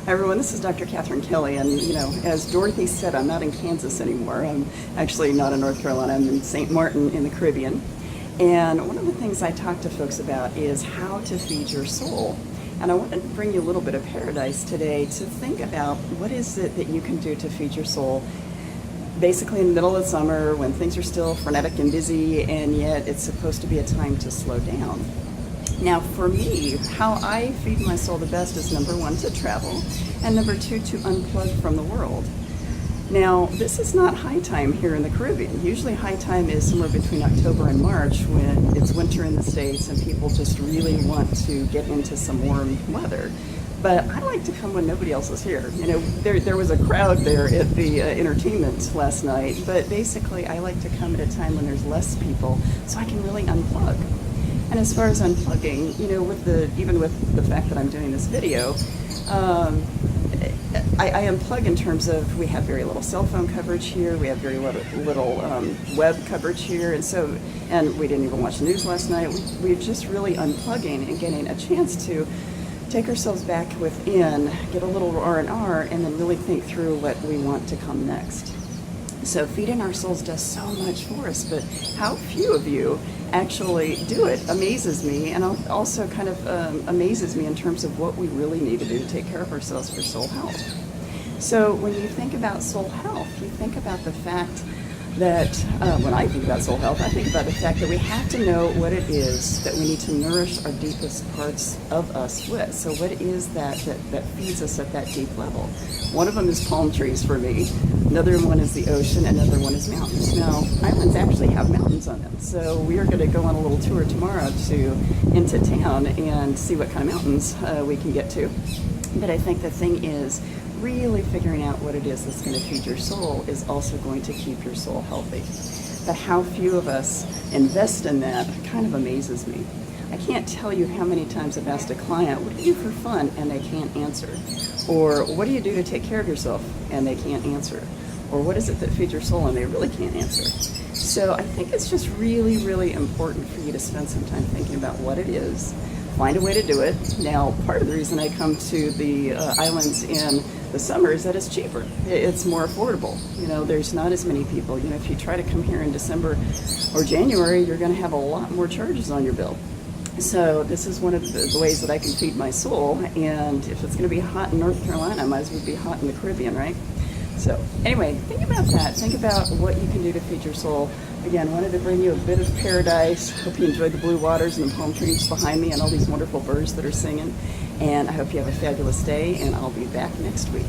Hi everyone, this is Dr. Catherine Kelly, and as Dorothy said, I'm not in Kansas anymore. I'm actually not in North Carolina. I'm in St. Martin in the Caribbean. And one of the things I talk to folks about is how to feed your soul. And I wanted to bring you a little bit of paradise today to think about what is it that you can do to feed your soul basically in the middle of summer when things are still frenetic and busy, and yet it's supposed to be a time to slow down. Now, for me, how I feed my soul the best is number one, to travel, and number two, to unplug from the world. Now, this is not high time here in the Caribbean. Usually high time is somewhere between October and March when it's winter in the States and people just really want to get into some warm weather. But I like to come when nobody else is here. There was a crowd there at the entertainment last night, but basically I like to come at a time when there's less people so I can really unplug. And as far as unplugging, even with the fact that I'm doing this video, I unplug in terms of we have very little cell phone coverage here, we have very little web coverage here, and we didn't even watch the news last night. We're just really unplugging and getting a chance to take ourselves back within, get a little R&R, and then really think through what we want to come next. So feeding our souls does so much for us, but how few of you actually do it amazes me, and also kind of amazes me in terms of what we really need to do to take care of ourselves for soul health. So when you think about soul health, you think about the fact that, when I think about soul health, I think about the fact that we have to know what it is that we need to nourish our deepest parts of us with. So what is that feeds us at that deep level? One of them is palm trees for me. Another one is the ocean. Another one is mountains. Now, islands actually have mountains on them. So we are going to go on a little tour tomorrow into town and see what kind of mountains we can get to. But I think the thing is, really figuring out what it is that's going to feed your soul is also going to keep your soul healthy. But how few of us invest in that kind of amazes me. I can't tell you how many times I've asked a client, what do you do for fun? And they can't answer. Or what do you do to take care of yourself? And they can't answer. Or what is it that feeds your soul? And they really can't answer. So I think it's just really, really important for you to spend some time thinking about what it is. Find a way to do it. Now, part of the reason I come to the islands in the summer is that it's cheaper. It's more affordable. There's not as many people. If you try to come here in December or January, you're going to have a lot more charges on your bill. So this is one of the ways that I can feed my soul. And if it's going to be hot in North Carolina, it might as well be hot in the Caribbean, right? So anyway, think about that. Think about what you can do to feed your soul. Again, wanted to bring you a bit of paradise. Hope you enjoyed the blue waters and the palm trees behind me and all these wonderful birds that are singing. And I hope you have a fabulous day, and I'll be back next week.